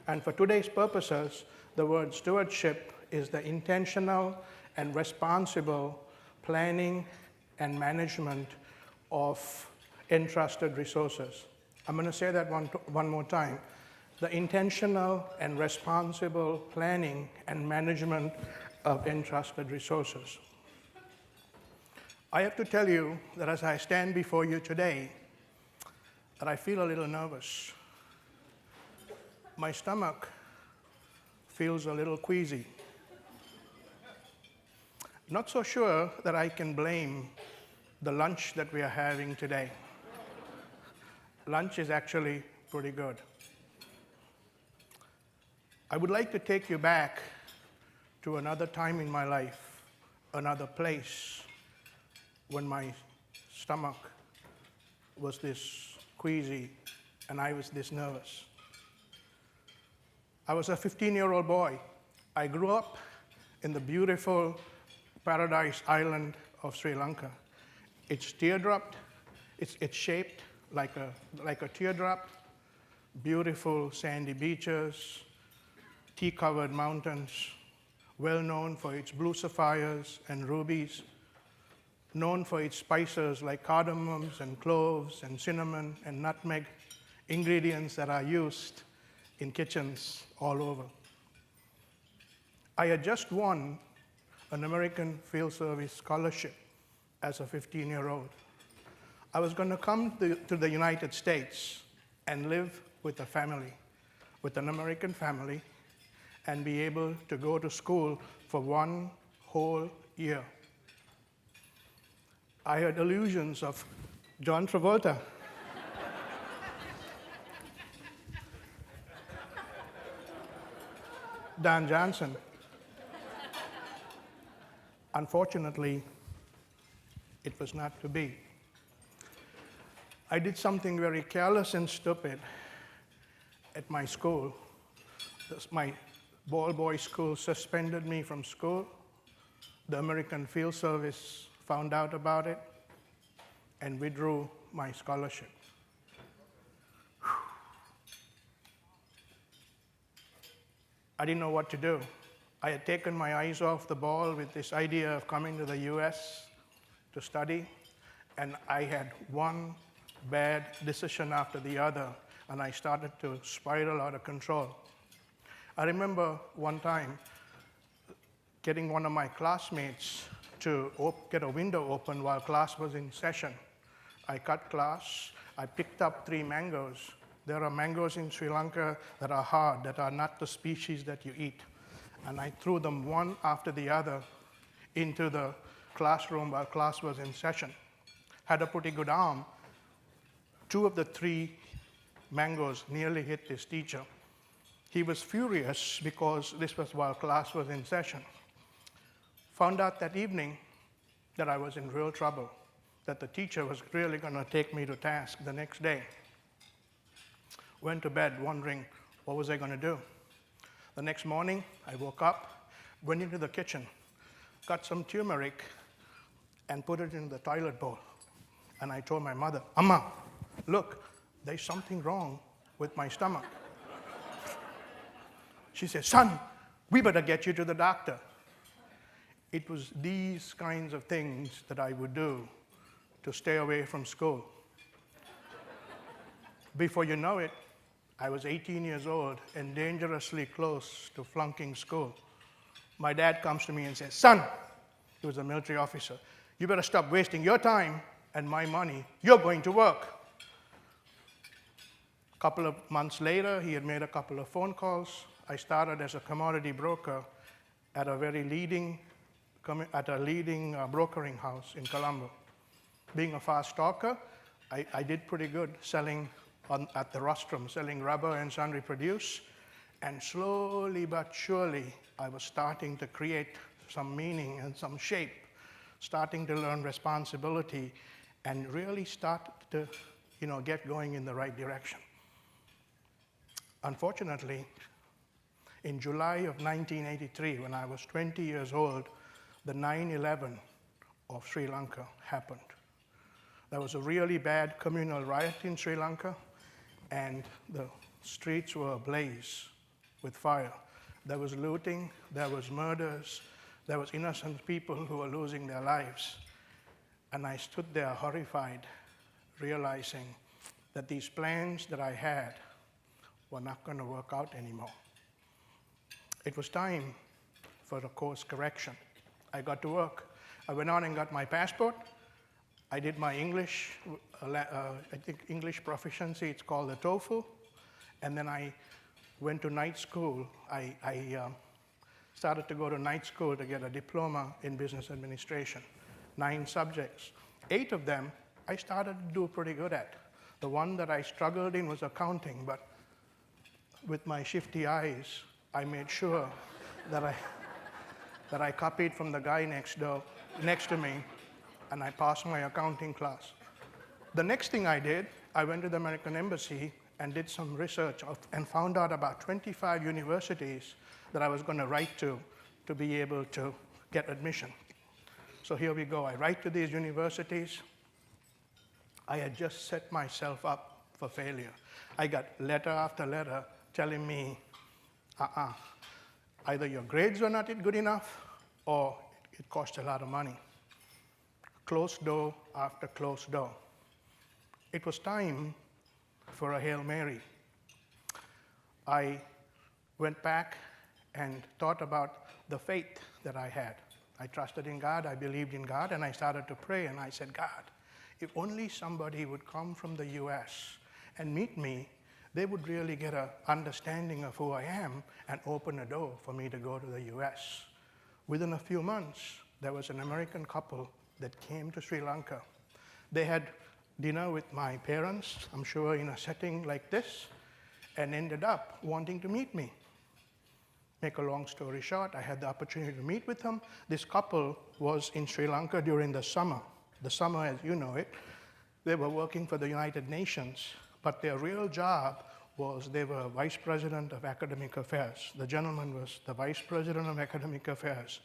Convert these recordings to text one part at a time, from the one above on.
And for today's purposes, the word stewardship is the intentional and responsible planning and management of entrusted resources. I'm going to say that one more time. The intentional and responsible planning and management of entrusted resources. I have to tell you that as I stand before you today, that I feel a little nervous. My stomach feels a little queasy. Not so sure that I can blame the lunch that we are having today. Lunch is actually pretty good. I would like to take you back to another time in my life, another place, when my stomach was this queasy and I was this nervous. I was a 15-year-old boy. I grew up in the beautiful paradise island of Sri Lanka. It's teardropped, it's shaped like a teardrop, beautiful sandy beaches, tea-covered mountains, well known for its blue sapphires and rubies, known for its spices like cardamoms and cloves and cinnamon and nutmeg, ingredients that are used in kitchens all over. I had just won an American Field Service scholarship as a 15-year-old. I was going to come to the United States and live with a family, with an American family, and be able to go to school for one whole year. I had illusions of John Travolta. Dan Johnson. Unfortunately, it was not to be. I did something very careless and stupid at my school. My ball boy school suspended me from school. The American Field Service found out about it and withdrew my scholarship. I didn't know what to do. I had taken my eyes off the ball with this idea of coming to the US to study, and I had one bad decision after the other, and I started to spiral out of control. I remember one time getting one of my classmates to get a window open while class was in session. I cut class, I picked up 3 mangoes. There are mangoes in Sri Lanka that are hard, that are not the species that you eat. And I threw them one after the other into the classroom while class was in session. Had a pretty good arm. 2 of the 3 mangoes nearly hit this teacher. He was furious because this was while class was in session. Found out that evening that I was in real trouble, that the teacher was really going to take me to task the next day. Went to bed wondering, what was I going to do? The next morning, I woke up, went into the kitchen, got some turmeric, and put it in the toilet bowl. And I told my mother, Amma, look, there's something wrong with my stomach. She said, son, we better get you to the doctor. It was these kinds of things that I would do to stay away from school. Before you know it, I was 18 years old and dangerously close to flunking school. My dad comes to me and says, son, he was a military officer, you better stop wasting your time and my money. You're going to work. A couple of months later, he had made a couple of phone calls. I started as a commodity broker at a leading brokering house in Colombo. Being a fast talker, I did pretty good selling at the rostrum, selling rubber and sundry produce. And slowly but surely, I was starting to create some meaning and some shape, starting to learn responsibility, and really start to get going in the right direction. Unfortunately, in July of 1983, when I was 20 years old, the 9/11 of Sri Lanka happened. There was a really bad communal riot in Sri Lanka, and the streets were ablaze with fire. There was looting, there was murders, there was innocent people who were losing their lives. And I stood there horrified, realizing that these plans that I had were not going to work out anymore. It was time for a course correction. I got to work. I went out and got my passport. I did my English, I think English proficiency, it's called the TOEFL. And then I went to night school. I started to go to night school to get a diploma in business administration. 9 subjects. 8 of them I started to do pretty good at. The one that I struggled in was accounting, but with my shifty eyes, I made sure that I copied from the guy next to me, and I passed my accounting class. The next thing I did, I went to the American Embassy and did some research and found out about 25 universities that I was going to write to be able to get admission. So here we go. I write to these universities. I had just set myself up for failure. I got letter after letter telling me, either your grades were not good enough or it cost a lot of money. Closed door after closed door. It was time for a Hail Mary. I went back and thought about the faith that I had. I trusted in God, I believed in God, and I started to pray, and I said, God, if only somebody would come from the US and meet me, they would really get an understanding of who I am and open a door for me to go to the US. Within a few months, there was an American couple that came to Sri Lanka. They had dinner with my parents, I'm sure in a setting like this, and ended up wanting to meet me. Make a long story short, I had the opportunity to meet with them. This couple was in Sri Lanka during the summer. The summer, as you know it, they were working for the United Nations, but their real job was they were vice president of academic affairs. The gentleman was the vice president of academic affairs,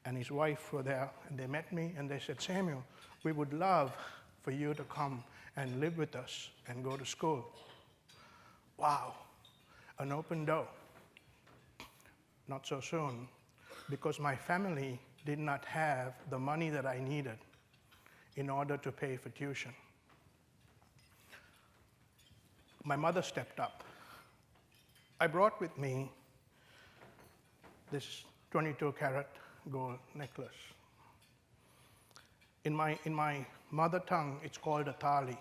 and his wife were there, and they met me, and they said, Samuel, we would love for you to come and live with us and go to school. Wow, an open door. Not so soon, because my family did not have the money that I needed in order to pay for tuition. My mother stepped up. I brought with me this 22-carat gold necklace. In my mother tongue, it's called a thali.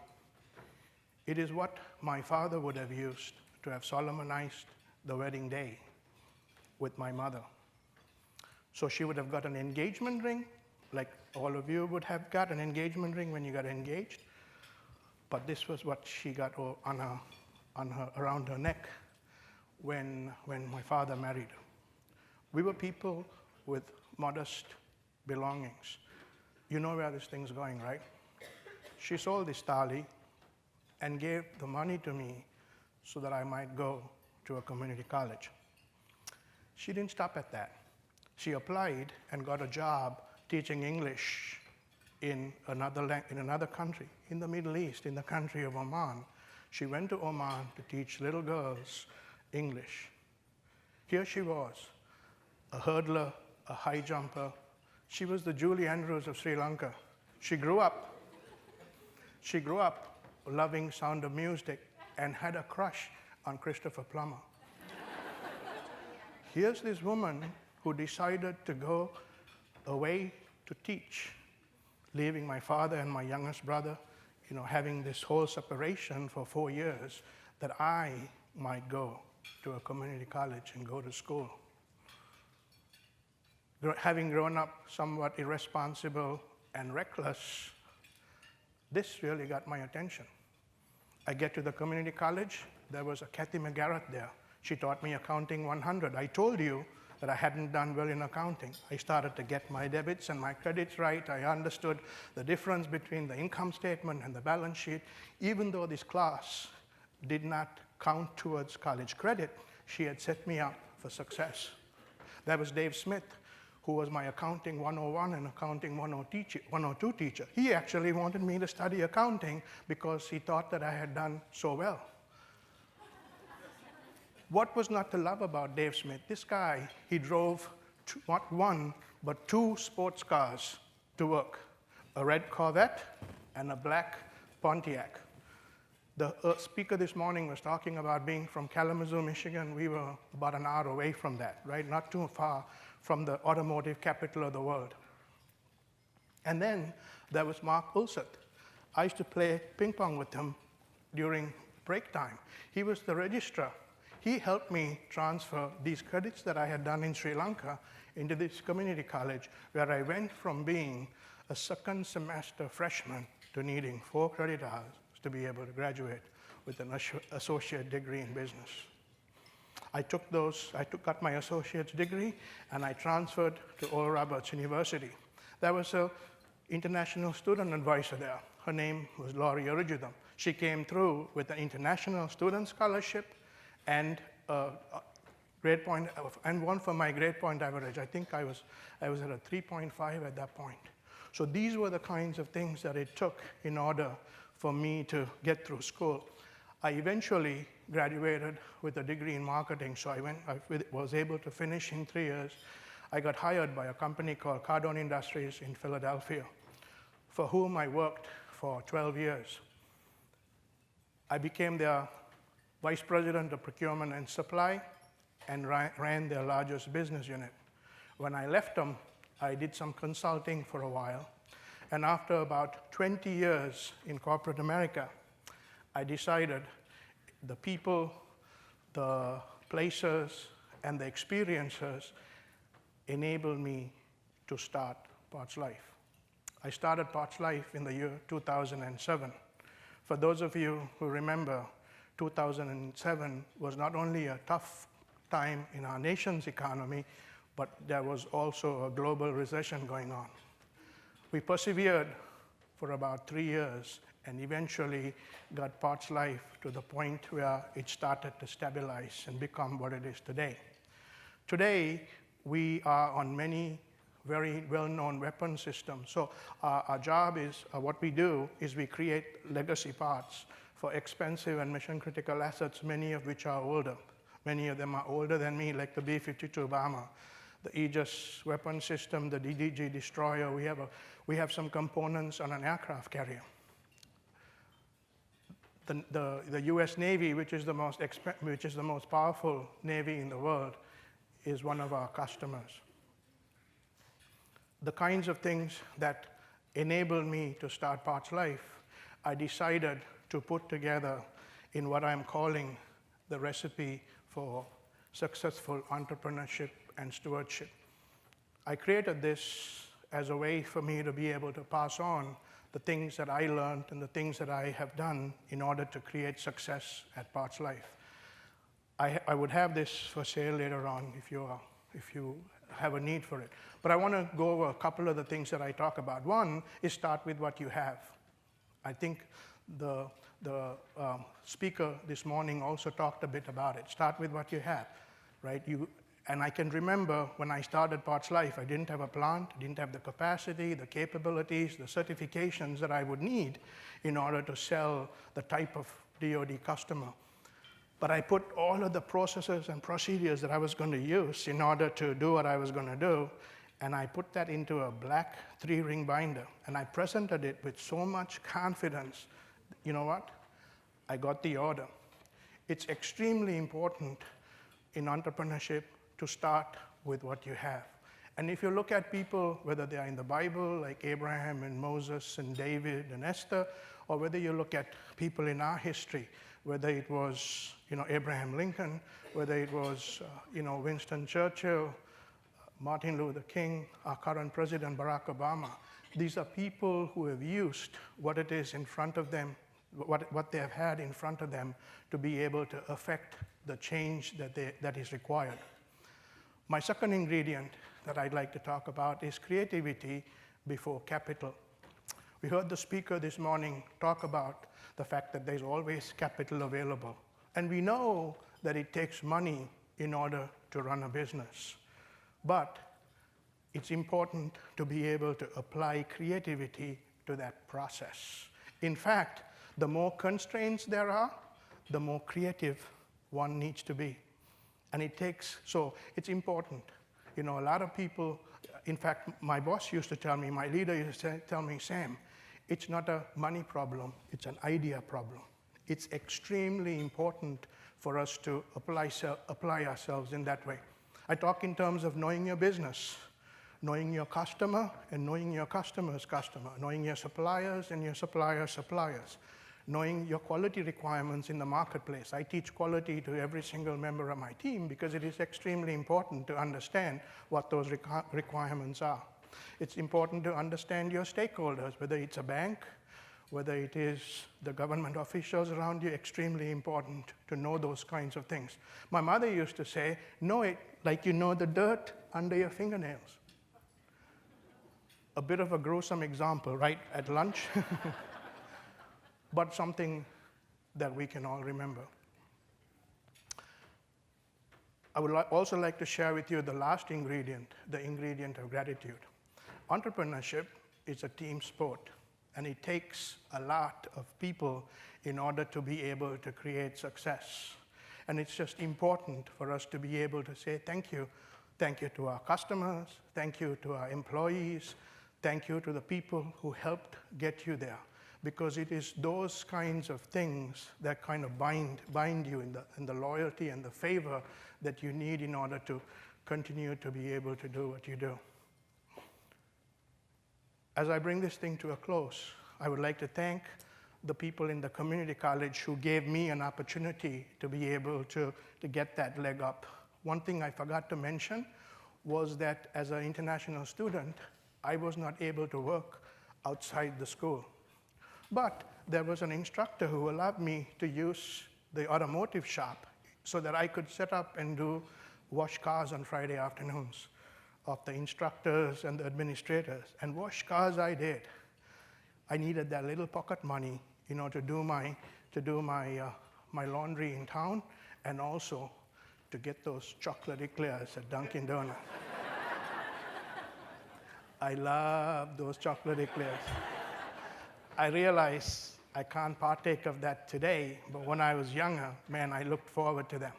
It is what my father would have used to have solemnized the wedding day with my mother. So she would have got an engagement ring, like all of you would have got an engagement ring when you got engaged. But this was what she got around her neck when my father married her. We were people with modest belongings. You know where this thing's going, right? She sold this thali and gave the money to me so that I might go to a community college. She didn't stop at that. She applied and got a job teaching English in another country, in the Middle East, in the country of Oman. She went to Oman to teach little girls English. Here she was, a hurdler, a high jumper. She was the Julie Andrews of Sri Lanka. She grew up loving Sound of Music and had a crush on Christopher Plummer. Here's this woman who decided to go away to teach, leaving my father and my youngest brother, having this whole separation for 4 years, that I might go to a community college and go to school. Having grown up somewhat irresponsible and reckless, this really got my attention. I get to the community college, there was a Kathy McGarrett there. She taught me accounting 100. I told you that I hadn't done well in accounting. I started to get my debits and my credits right. I understood the difference between the income statement and the balance sheet. Even though this class did not count towards college credit, she had set me up for success. There was Dave Smith, who was my accounting 101 and accounting 102 teacher. He actually wanted me to study accounting because he thought that I had done so well. What was not to love about Dave Smith? This guy, he drove not one, but 2 sports cars to work, a red Corvette and a black Pontiac. The speaker this morning was talking about being from Kalamazoo, Michigan. We were about an hour away from that, right? Not too far from the automotive capital of the world. And then there was Mark Ulseth. I used to play ping pong with him during break time. He was the registrar. He helped me transfer these credits that I had done in Sri Lanka into this community college, where I went from being a second semester freshman to needing 4 credit hours to be able to graduate with an associate degree in business. Got my associate's degree, and I transferred to Oral Roberts University. There was an international student advisor there. Her name was Laurie Origidam. She came through with an international student scholarship and grade point, and one for my grade point average. I think I was at a 3.5 at that point. So these were the kinds of things that it took in order for me to get through school. I eventually graduated with a degree in marketing, so I was able to finish in 3 years. I got hired by a company called Cardone Industries in Philadelphia, for whom I worked for 12 years. I became their vice president of procurement and supply and ran their largest business unit. When I left them, I did some consulting for a while. And after about 20 years in corporate America, I decided the people, the places, and the experiences enabled me to start Potts Life. I started Potts Life in the year 2007. For those of you who remember, 2007 was not only a tough time in our nation's economy, but there was also a global recession going on. We persevered for about 3 years and eventually got Potts Life to the point where it started to stabilize and become what it is today. Today, we are on many very well-known weapon systems. So our job is, what we do is we create legacy parts for expensive and mission-critical assets, many of which are older. Many of them are older than me, like the B-52 bomber, the Aegis weapon system, the DDG destroyer. We have some components on an aircraft carrier. The U.S. Navy, which is the most powerful Navy in the world, is one of our customers. The kinds of things that enabled me to start Potts Life, I decided to put together in what I'm calling the recipe for successful entrepreneurship and stewardship. I created this as a way for me to be able to pass on the things that I learned and the things that I have done in order to create success at Potts Life. I would have this for sale later on if you have a need for it. But I want to go over a couple of the things that I talk about. One is start with what you have. I think the speaker this morning also talked a bit about it. Start with what you have, right? And I can remember when I started Potts Life, I didn't have a plant, didn't have the capacity, the capabilities, the certifications that I would need in order to sell the type of DoD customer. But I put all of the processes and procedures that I was going to use in order to do what I was going to do, and I put that into a black 3-ring binder, and I presented it with so much confidence. You know what? I got the order. It's extremely important in entrepreneurship to start with what you have. And if you look at people, whether they are in the Bible, like Abraham and Moses and David and Esther, or whether you look at people in our history, whether it was Abraham Lincoln, whether it was Winston Churchill, Martin Luther King, our current president Barack Obama, these are people who have used what it is in front of them, what they have had in front of them to be able to affect the change that is required. My second ingredient that I'd like to talk about is creativity before capital. We heard the speaker this morning talk about the fact that there's always capital available. And we know that it takes money in order to run a business. But it's important to be able to apply creativity to that process. In fact, the more constraints there are, the more creative one needs to be. And so it's important. A lot of people, in fact, my boss used to tell me, my leader used to tell me, Sam, it's not a money problem, it's an idea problem. It's extremely important for us to apply ourselves in that way. I talk in terms of knowing your business, knowing your customer and knowing your customer's customer, knowing your suppliers and your supplier's suppliers, knowing your quality requirements in the marketplace. I teach quality to every single member of my team because it is extremely important to understand what those requirements are. It's important to understand your stakeholders, whether it's a bank, whether it is the government officials around you, extremely important to know those kinds of things. My mother used to say, know it like you know the dirt under your fingernails. A bit of a gruesome example, right, at lunch, but something that we can all remember. I would also like to share with you the last ingredient, the ingredient of gratitude. Entrepreneurship is a team sport, and it takes a lot of people in order to be able to create success. And it's just important for us to be able to say thank you. Thank you to our customers, thank you to our employees, thank you to the people who helped get you there. Because it is those kinds of things that kind of bind you in the loyalty and the favor that you need in order to continue to be able to do what you do. As I bring this thing to a close, I would like to thank the people in the community college who gave me an opportunity to be able to get that leg up. One thing I forgot to mention was that as an international student, I was not able to work outside the school. But there was an instructor who allowed me to use the automotive shop so that I could set up and wash cars on Friday afternoons of the instructors and the administrators. And wash cars I did. I needed that little pocket money, to do my laundry in town, and also to get those chocolate eclairs at Dunkin' Donuts. I love those chocolate eclairs. I realize I can't partake of that today, but when I was younger, man, I looked forward to them.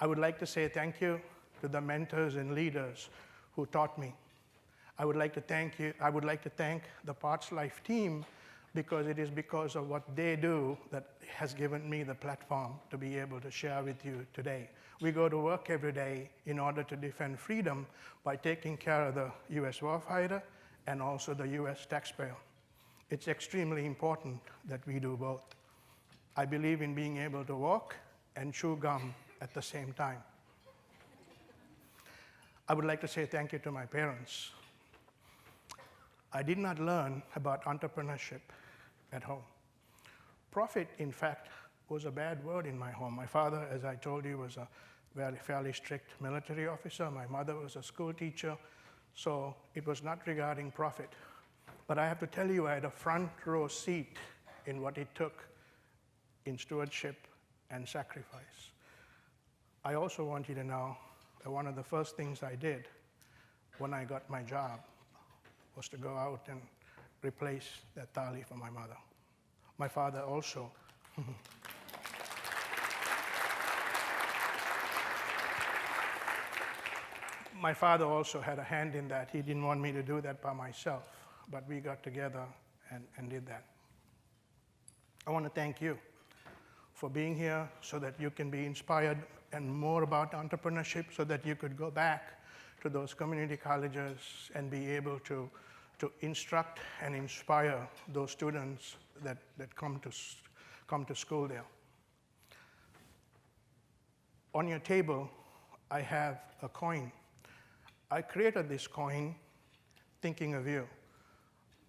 I would like to say thank you to the mentors and leaders who taught me. I would like to thank the Parts Life team, because it is because of what they do that has given me the platform to be able to share with you today. We go to work every day in order to defend freedom by taking care of the US warfighter and also the US taxpayer. It's extremely important that we do both. I believe in being able to walk and chew gum at the same time. I would like to say thank you to my parents. I did not learn about entrepreneurship at home. Profit, in fact, was a bad word in my home. My father, as I told you, was a fairly strict military officer. My mother was a school teacher, so it was not regarding profit. But I have to tell you, I had a front row seat in what it took in stewardship and sacrifice. I also want you to know that one of the first things I did when I got my job was to go out and replace that thali for my mother. My father also. My father also had a hand in that. He didn't want me to do that by myself, but we got together and did that. I want to thank you for being here so that you can be inspired and more about entrepreneurship, so that you could go back to those community colleges and be able to instruct and inspire those students that come to school there. On your table, I have a coin. I created this coin thinking of you.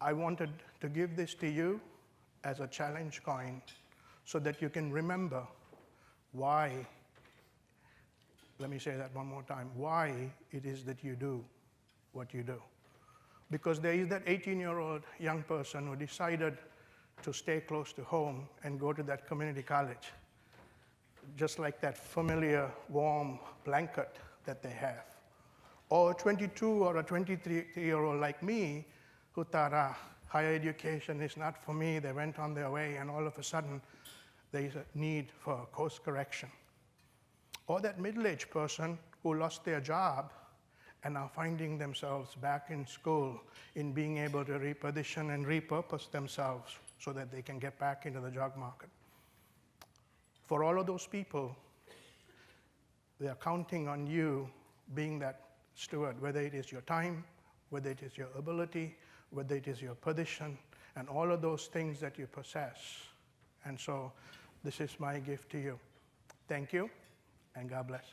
I wanted to give this to you as a challenge coin so that you can remember why, let me say that one more time, why it is that you do what you do. Because there is that 18-year-old young person who decided to stay close to home and go to that community college, just like that familiar, warm blanket that they have. Or a 22 or a 23-year-old like me who thought, higher education is not for me. They went on their way, and all of a sudden, there is a need for a course correction. or that middle-aged person who lost their job and are finding themselves back in school in being able to reposition and repurpose themselves so that they can get back into the job market. For all of those people, they are counting on you being that steward, whether it is your time, whether it is your ability, whether it is your position, and all of those things that you possess. And so this is my gift to you. Thank you, and God bless.